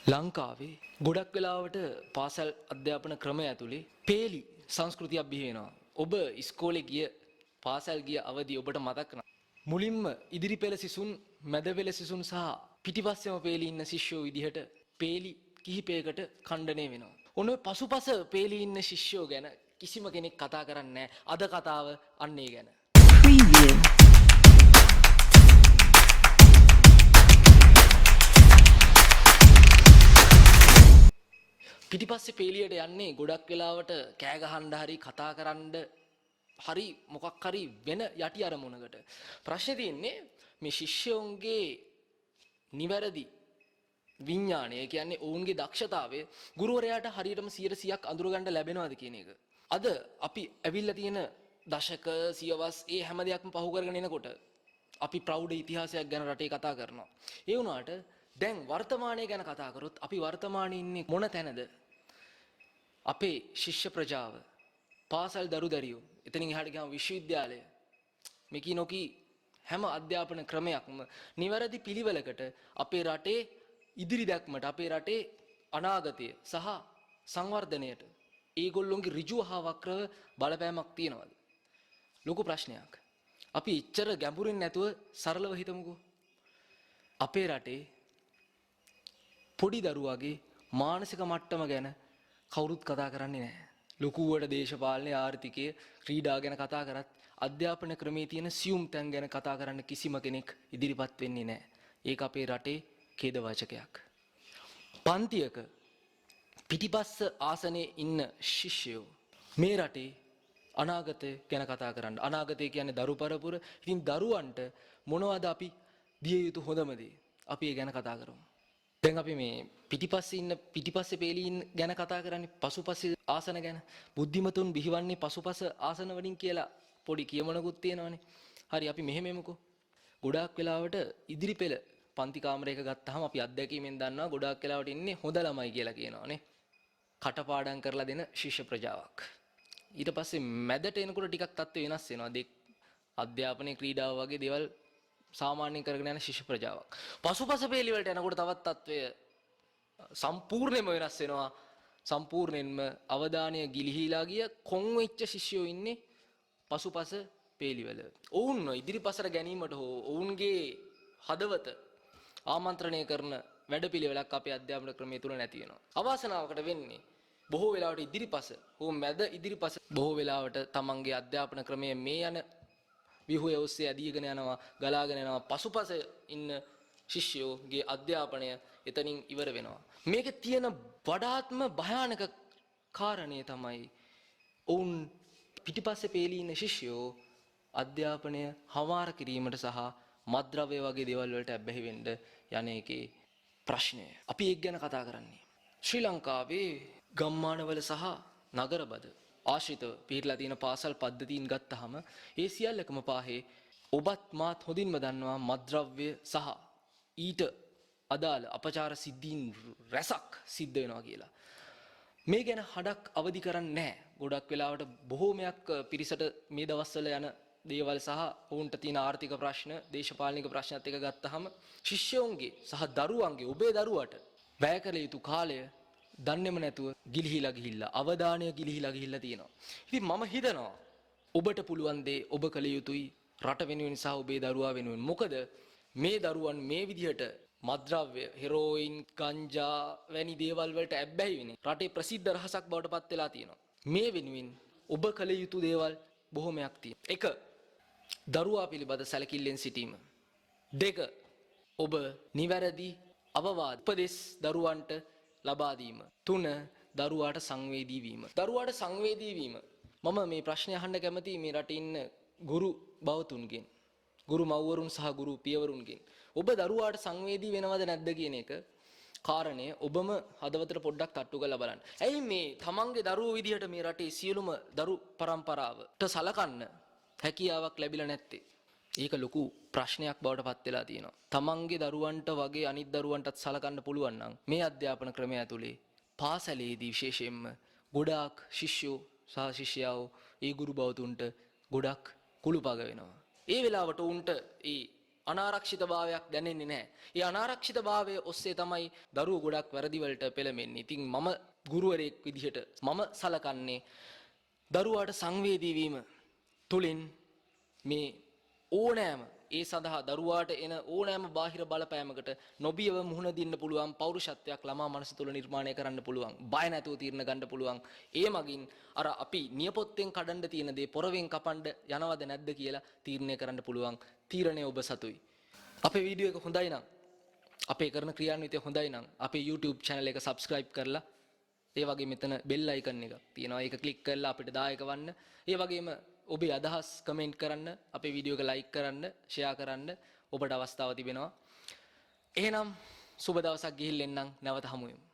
ලංකාවේ ගොඩක් වෙලාවට පාසල් අධ්‍යාපන ක්‍රමය ඇතුලේ පේලි සංස්කෘතියක් බිහි වෙනවා. ඔබ ඉස්කෝලේ ගිය පාසල් ගිය අවදී ඔබට මතක නම් මුලින්ම ඉදිරි පෙළ සිසුන්, මැද පෙළ සිසුන් සහ පිටිපස්සෙම පේලි ඉන්න ශිෂ්‍යෝ විදිහට පේලි කිහිපයකට ඛණ්ඩණය වෙනවා. ඔන්න ඔය පසුපස පේලි ඉන්න ශිෂ්‍යෝ ගැන කිසිම කෙනෙක් කතා කරන්නේ නැහැ. අද කතාව අන්න ඒ ගැන. Preview. පිටිපස්සේ පේලියට යන්නේ ගොඩක් වෙලාවට කෑ ගහන්න හරි කතා කරන්න හරි මොකක් හරි වෙන යටි අරමුණකට. ප්‍රශ්නේ තියෙන්නේ මේ ශිෂ්‍යයන්ගේ නිවැරදි විඥාණය කියන්නේ ඔවුන්ගේ දක්ෂතාවය ගුරුවරයාට හරියටම 100%ක් අඳුරගන්න ලැබෙනවද කියන එක. අද අපි ඇවිල්ලා තියෙන දශක සියවස් ඒ හැම දෙයක්ම පහු කරගෙන එනකොට අපි ප්‍රෞಢ ඉතිහාසයක් ගැන රටේ කතා කරනවා. ඒ වුණාට දැන් වර්තමානයේ ගැන කතා කරොත් අපි වර්තමානයේ ඉන්නේ මොන තැනද? අපේ ශිෂ්‍ය ප්‍රජාව, පාසල් දරුදරියෝ, එතනින් එහාට ගියාම විශ්වවිද්‍යාලය, මේකී නොකී හැම අධ්‍යාපන ක්‍රමයක්ම නිවැරදි පිළිවෙලකට අපේ රටේ ඉදිරි දැක්මට, අපේ රටේ අනාගතය සහ සංවර්ධනයට ඒගොල්ලොන්ගේ ඍජුව හා වක්‍රව බලපෑමක් තියනවාද? ලොකු ප්‍රශ්නයක්. අපි ඉච්චර ගැඹුරින් නැතුව සරලව හිතමුකෝ. අපේ රටේ පොඩි දරුවාගේ මානසික මට්ටම ගැන කවුරුත් කතා කරන්නේ නැහැ. ලොකුවට දේශපාලනය, ආර්ථිකය, ක්‍රීඩා ගැන කතා කරත් අධ්‍යාපන ක්‍රමයේ තියෙන සියුම් තැන් ගැන කතා කරන්න කිසිම කෙනෙක් ඉදිරිපත් වෙන්නේ නැහැ. ඒක අපේ රටේ ඛේදවාචකයක්. පන්තියක පිටිපස්ස ආසනයේ ඉන්න ශිෂ්‍යයෝ මේ රටේ අනාගතය ගැන කතා කරන්න. අනාගතය කියන්නේ දරු පරපුර. ඉතින් දරුවන්ට මොනවද අපි දිය යුතු හොඳම දේ? අපි ඒ ගැන කතා කරමු. දැන් අපි මේ පිටිපස්සේ පේලීන් ගැන කතා කරන්නේ, පසුපස්සේ ආසන ගැන. බුද්ධිමතුන් බිහිවන්නේ පසුපස ආසන වලින් කියලා පොඩි කියමනකුත් තියෙනවානේ. හරි, අපි මෙහෙම එමුකෝ. ගොඩාක් වෙලාවට ඉදිරි පෙළ පන්ති කාමරයක ගත්තාම අපි අත්දැකීමෙන් දන්නවා ගොඩාක් වෙලාවට ඉන්නේ හොඳ ළමයි කියලා කියනවානේ. කටපාඩම් කරලා දෙන ශිෂ්‍ය ප්‍රජාවක්. ඊට පස්සේ මැදට එනකොට ටිකක් තත්ත්වය වෙනස් වෙනවා. අධ්‍යාපනයේ ක්‍රීඩාව වගේ දේවල් සාමාන්‍යයෙන් කරගෙන යන ශිෂ්‍ය ප්‍රජාවක්. පසුපස පේලි වලට යනකොට තවත් තත්ත්වය සම්පූර්ණයෙන්ම වෙනස් වෙනවා. සම්පූර්ණයෙන්ම අවධානය ගිලිහිලා ගිය කොන් වෙච්ච ශිෂ්‍යයෝ ඉන්නේ පසුපස පේලි වල. ඔවුන් ඉදිරිපසට ගැනීමට හෝ ඔවුන්ගේ හදවත ආමන්ත්‍රණය කරන වැඩපිළිවෙලක් අපේ අධ්‍යාපන ක්‍රමය තුල නැති වෙනවා. අවාසනාවකට වෙන්නේ බොහෝ වෙලාවට ඉදිරිපස හෝ මැද ඉදිරිපස බොහෝ වෙලාවට තමන්ගේ අධ්‍යාපන ක්‍රමය මේ යන විහුවේ ඔස්සේ ඇදීගෙන යනවා, ගලාගෙන යනවා. පසුපස ඉන්න ශිෂ්‍යෝගේ අධ්‍යාපනය එතනින් ඉවර වෙනවා. මේකේ තියෙන වඩාත්ම භයානක කාරණය තමයි ඔවුන් පිටිපස්සේ පේලී ඉන්න ශිෂ්‍යෝ අධ්‍යාපනය හමාර කිරීමට සහ මත්ද්‍රව්‍ය වගේ දේවල් වලට ඇබ්බැහි වෙන්න යන එකේ ප්‍රශ්නය. අපි ඒක ගැන කතා කරන්නේ. ශ්‍රී ලංකාවේ ගම්මානවල සහ නගරබද ආශ්‍රිතව පිහිටලා තියෙන පාසල් පද්ධතීන් ගත්තාම ඒ සියල්ලකම පාහේ ඔබත් මාත් හොඳින්ම දන්නවා මත්ද්‍රව්‍ය සහ ඊට අදාළ අපචාර සිද්ධීන් රැසක් සිද්ධ වෙනවා කියලා. මේ ගැන හඩක් අවදි කරන්නේ නැහැ. ගොඩක් වෙලාවට බොහෝමයක් පිරිසට මේ දවස්වල යන දේවල් සහ ඔවුන්ට තියෙන ආර්ථික ප්‍රශ්න, දේශපාලනික ප්‍රශ්නත් එක ගත්තාම ශිෂ්‍යයන්ගේ සහ දරුවන්ගේ, ඔබේ දරුවට වැය කළ යුතු කාලය දන්නේම නැතුව ගිලිහිලා ගිහිල්ලා, අවධානය ගිලිහිලා ගිහිල්ලා තියෙනවා. ඉතින් මම හිතනවා ඔබට පුළුවන් දේ ඔබ කළ යුතුයි රට වෙනුවෙන් සහ ඔබේ දරුවා වෙනුවෙන්. මොකද මේ දරුවන් මේ විදිහට මත්ද්‍රව්‍ය, හෙරෝයින්, ගංජා වැනි දේවල් වලට ඇබ්බැහි වෙන්නේ රටේ ප්‍රසිද්ධ රහසක් බවට පත් වෙලා තියෙනවා. මේ වෙනුවෙන් ඔබ කළ යුතු දේවල් බොහොමයක් තියෙනවා. 1. දරුවා පිළිබඳ සැලකිල්ලෙන් සිටීම. 2. ඔබ නිවැරදි අවවාද උපදෙස් දරුවන්ට ලබා දීම. 3. දරුවාට සංවේදී වීම. දරුවාට සංවේදී වීම. මම මේ ප්‍රශ්නය අහන්න කැමතියි මේ රටේ ඉන්න ගුරු බවතුන්ගෙන්, ගුරු මව්වරුන් සහ ගුරු පියවරුන්ගෙන්. ඔබ දරුවාට සංවේදී වෙනවද නැද්ද කියන එක කාරණය ඔබම හදවතට පොඩ්ඩක් තට්ටු කරලා බලන්න. ඇයි මේ තමන්ගේ දරුවෝ විදිහට මේ රටේ සියලුම දරු පරම්පරාවට සලකන්න හැකියාවක් ලැබිලා නැත්තේ? ඒක ලොකු ප්‍රශ්නයක් බවට පත් වෙලා තියෙනවා. තමන්ගේ දරුවන්ට වගේ අනිත් දරුවන්ටත් සලකන්න පුළුවන් නම් මේ අධ්‍යාපන ක්‍රමය ඇතුලේ පාසලේදී විශේෂයෙන්ම ගොඩාක් ශිෂ්‍යෝ සහ ශිෂ්‍යාවෝ ඒ ගුරු බවතුන්ට ගොඩක් කුළුපග වෙනවා. ඒ වෙලාවට උන්ට ඒ අනාරක්ෂිතභාවයක් දැනෙන්නේ නැහැ. ඒ අනාරක්ෂිතභාවය ඔස්සේ තමයි දරුවෝ ගොඩක් වැරදි වලට පෙළඹෙන්නේ. ඉතින් මම ගුරුවරයෙක් විදිහට මම සලකන්නේ දරුවාට සංවේදී වීම තුලින් මේ ඕනෑම ඒ සඳහා දරුවාට එන ඕනෑම බාහිර බලපෑමකට නොබියව මුහුණ දෙන්න පුළුවන් පෞරුෂත්වයක් ළමා මනස තුළ නිර්මාණය කරන්න පුළුවන්. බය නැතුව තීරණ ගන්න පුළුවන්. ඒ මගින් අර අපි නියපොත්තෙන් කඩන්න තියෙන දේ පොරවෙන් කපන්න යනවද නැද්ද කියලා තීරණය කරන්න පුළුවන්. තීරණය ඔබ සතුයි. අපේ වීඩියෝ එක හොඳයි නම් අපේ කරන ක්‍රියාන්විතය හොඳයි නම් අපේ YouTube channel එක subscribe කරලා ඒ වගේ මෙතන bell icon එකක් තියෙනවා. ඒක click කරලා අපිට දායක වන්න. ඒ වගේම ඔබේ අදහස් කමෙන්ට් කරන්න, අපේ වීඩියෝ එක ලයික් කරන්න, ෂෙයා කරන්න ඔබට අවස්ථාව තිබෙනවා. එහෙනම් සුබ දවසක් ගිහිල්ලා එන්නම්. නැවත හමු වෙමු.